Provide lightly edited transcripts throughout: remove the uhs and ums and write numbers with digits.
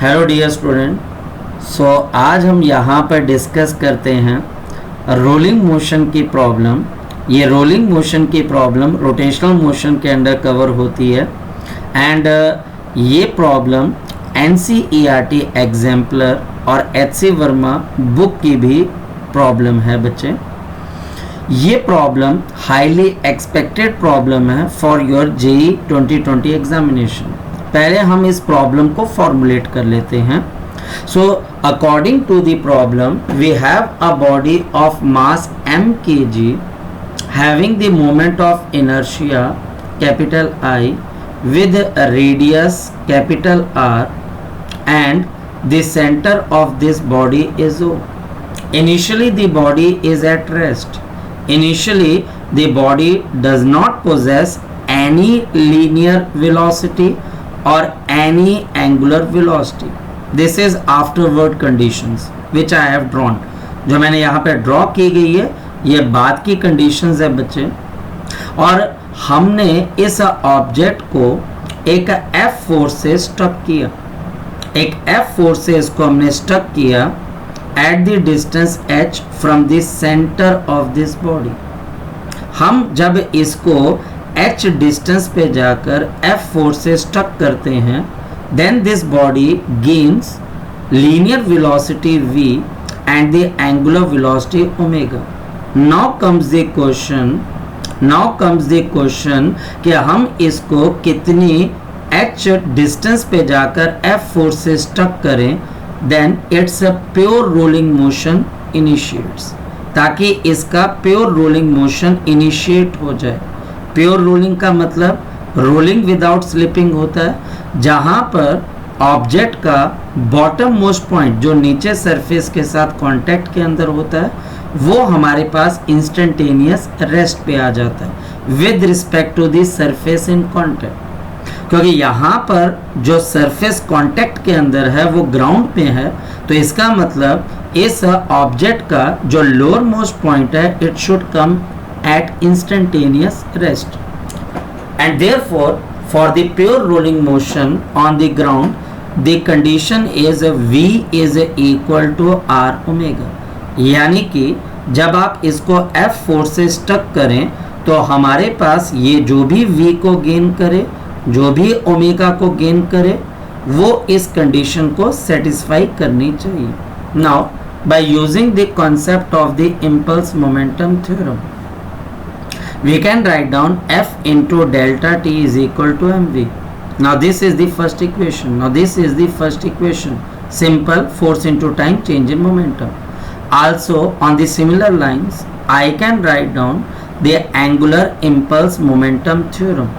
Hello dear student. सो आज हम यहाँ पर डिस्कस करते हैं रोलिंग मोशन की प्रॉब्लम। ये रोलिंग मोशन की प्रॉब्लम रोटेशनल मोशन के अंडर कवर होती है एंड ये प्रॉब्लम NCERT एग्जाम्पलर और HC वर्मा बुक की भी प्रॉब्लम है बच्चे। ये प्रॉब्लम हाईली एक्सपेक्टेड प्रॉब्लम है फॉर योर JEE 2020 एग्जामिनेशन। पहले हम इस प्रॉब्लम को फॉर्मुलेट कर लेते हैं। So according to the problem we have a body of mass m kg having the moment of inertia capital I with a radius capital R and the center of this body is O. Initially the body is at rest. Initially the body does not possess any linear velocity or any angular velocity. This is afterward conditions which I have drawn. जो मैंने यहाँ पे draw की गई है ये बाद की कंडीशंस है बच्चे। और हमने इस ऑब्जेक्ट को एक F फोर्स से स्टक किया। एक F फोर्स से इसको हमने स्टक किया at the distance h from the center of this body. हम जब इसको h डिस्टेंस पे जाकर F फोर्स से स्टक करते हैं then this body gains linear velocity v and the angular velocity omega. Now comes the question कि हम इसको कितनी h डिस्टेंस पे जाकर F फोर्स से स्टक करें then it's a pure rolling motion initiates, ताकि इसका प्योर रोलिंग मोशन इनिशिएट हो जाए। प्योर रोलिंग का मतलब रोलिंग विदाउट स्लिपिंग होता है, जहां पर ऑब्जेक्ट का बॉटम मोस्ट पॉइंट जो नीचे सरफेस के साथ कांटेक्ट के अंदर होता है वो हमारे पास इंस्टेंटेनियस रेस्ट पे आ जाता है with respect to the surface in contact. क्योंकि यहाँ पर जो सरफेस कांटेक्ट के अंदर है वो ग्राउंड पे है, तो इसका मतलब इस ऑब्जेक्ट का जो लोअर मोस्ट पॉइंट है it should come at instantaneous rest, and therefore for the pure rolling motion on the ground the condition is v is equal to r omega। यानी कि जब आप इसको F फोर्स से stuck करें तो हमारे पास ये जो भी v को गेन करे, जो भी ओमेगा को गेन करे, वो इस कंडीशन को सेटिस्फाई करनी चाहिए। Now by using the concept of the impulse momentum theorem we can write down F into delta t is equal to mv. Now this is the first equation. Simple force into time change in momentum. Also on the similar lines I can write down the angular impulse momentum theorem.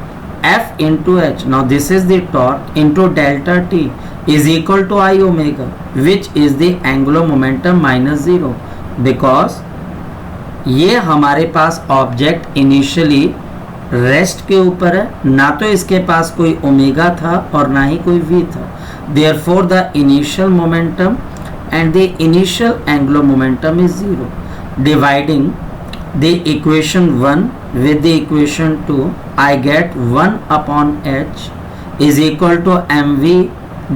F into h, now this is the torque, into delta t is equal to I omega, which is the angular momentum minus 0, because ये हमारे पास object initially rest के ऊपर है, ना तो इसके पास कोई omega था और ना ही कोई वी था। Therefore the initial momentum and the initial angular momentum is 0। Dividing the equation 1 with the equation 2 I get 1 upon h is equal to mv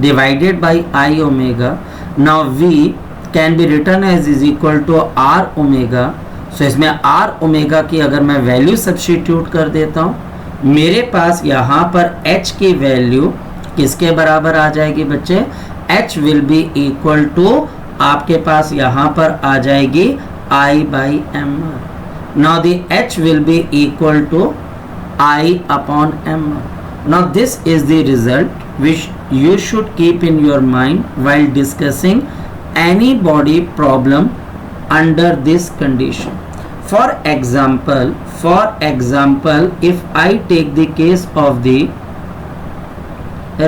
divided by I omega. Now v can be written as is equal to r omega. So इसमें r omega की अगर मैं value substitute कर देता हूँ, मेरे पास यहाँ पर h की वैल्यू किसके बराबर आ जाएगी बच्चे? h will be equal to आपके पास यहाँ पर आ जाएगी I by M R. Now the h will be equal to I upon M R. Now this is the result which you should keep in your mind while discussing any body problem under this condition. For example, if I take the case of the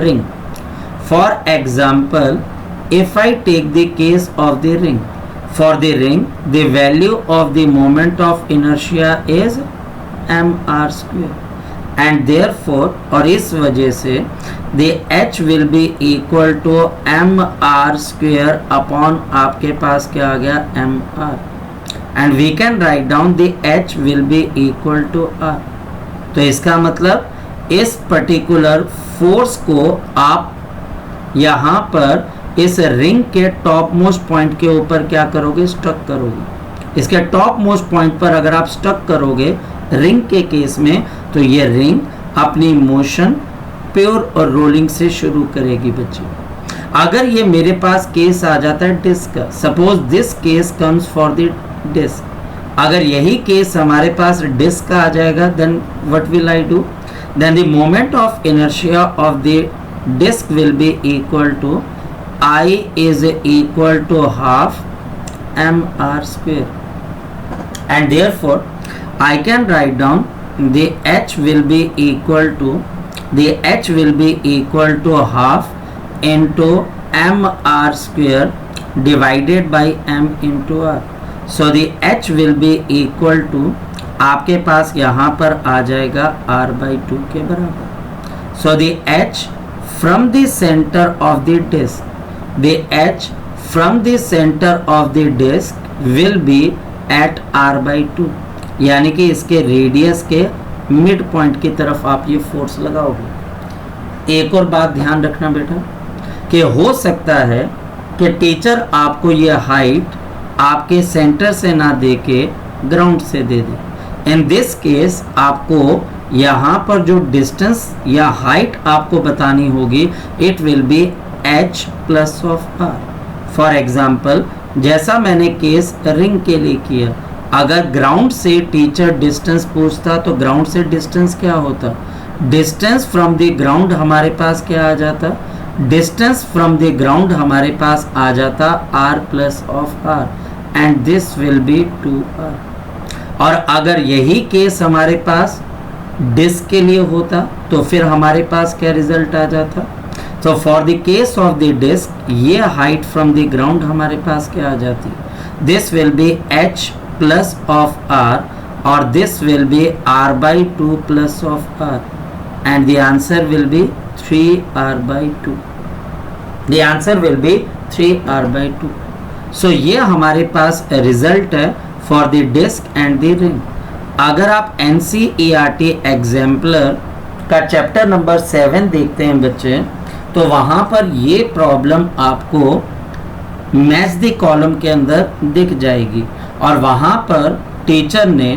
ring, for example, if I take the case of the ring, for the ring, the value of the moment of inertia is mr square, and therefore, और इस वजह से the h will be equal to mr square upon आपके पास क्या आ गया mr, and we can write down the h will be equal to r। तो इसका मतलब इस पर्टिकुलर फोर्स को आप यहाँ पर इस रिंग के टॉप मोस्ट पॉइंट के ऊपर क्या करोगे, स्टक करोगे। इसके टॉप मोस्ट पॉइंट पर अगर आप स्टक करोगे रिंग के केस में, तो ये रिंग अपनी मोशन प्योर और रोलिंग से शुरू करेगी बच्चे। अगर ये मेरे पास केस आ जाता है डिस्क का, suppose this case comes for the disc, अगर यही केस हमारे पास डिस्क का आ जाएगा, then what will I do, then the moment of inertia of the disc will be equal to I is equal to half mr², and therefore I can write down the h will be equal to half into mr² divided by m into r. So the h will be equal to, आपके पास यहाँ पर आ जाएगा r/2 के बराबर। So the h from the center of the disk, the h from the center of the disk will be at r/2, यानी कि इसके रेडियस के मिड पॉइंट की तरफ आप ये फोर्स लगाओगे। एक और बात ध्यान रखना बेटा कि हो सकता है कि टीचर आपको ये हाइट आपके सेंटर से ना दे के ग्राउंड से दे दे। इन दिस केस आपको यहाँ पर जो डिस्टेंस या हाइट आपको बतानी होगी, it will be h plus of r। For example जैसा मैंने केस रिंग के लिए किया, अगर ग्राउंड से टीचर डिस्टेंस पूछता तो ग्राउंड से डिस्टेंस क्या होता, डिस्टेंस फ्रॉम द ग्राउंड हमारे पास क्या आ जाता, डिस्टेंस फ्रॉम द ग्राउंड हमारे पास आ जाता r plus of r, and this will B 2r। और अगर यही केस हमारे पास डिस्क के लिए होता तो फिर हमारे पास क्या रिजल्ट आ जाता। तो for the case of the disc ये हाइट फ्रॉम द ग्राउंड हमारे पास क्या आ जाती, this will be h plus of r, और this will be r/2 plus of r, and the answer will be 3r/2। The answer will be 3r/2। So ये हमारे पास रिजल्ट है for the disc and the ring. अगर आप NCERT exemplar का chapter number 7 देखते हैं बच्चे, तो वहाँ पर ये प्रॉब्लम आपको मैच द कॉलम के अंदर दिख जाएगी, और वहाँ पर टीचर ने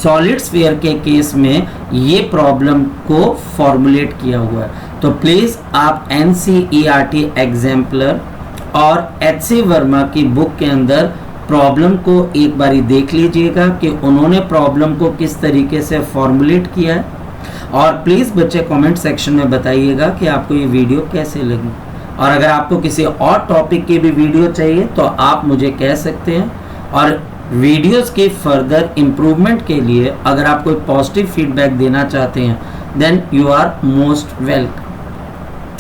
सॉलिड स्फीयर के केस में ये प्रॉब्लम को फॉर्मुलेट किया हुआ है। तो प्लीज़ आप NCERT एग्जाम्पलर और HC वर्मा की बुक के अंदर प्रॉब्लम को एक बारी देख लीजिएगा कि उन्होंने प्रॉब्लम को किस तरीके से फॉर्मुलेट किया है, और प्लीज़ बच्चे कमेंट सेक्शन में बताइएगा कि आपको ये वीडियो कैसे लगी। और अगर आपको किसी और टॉपिक की भी वीडियो चाहिए तो आप मुझे कह सकते हैं, और वीडियोस के फर्दर इम्प्रूवमेंट के लिए अगर आप कोई पॉजिटिव फीडबैक देना चाहते हैं then you are most welcome.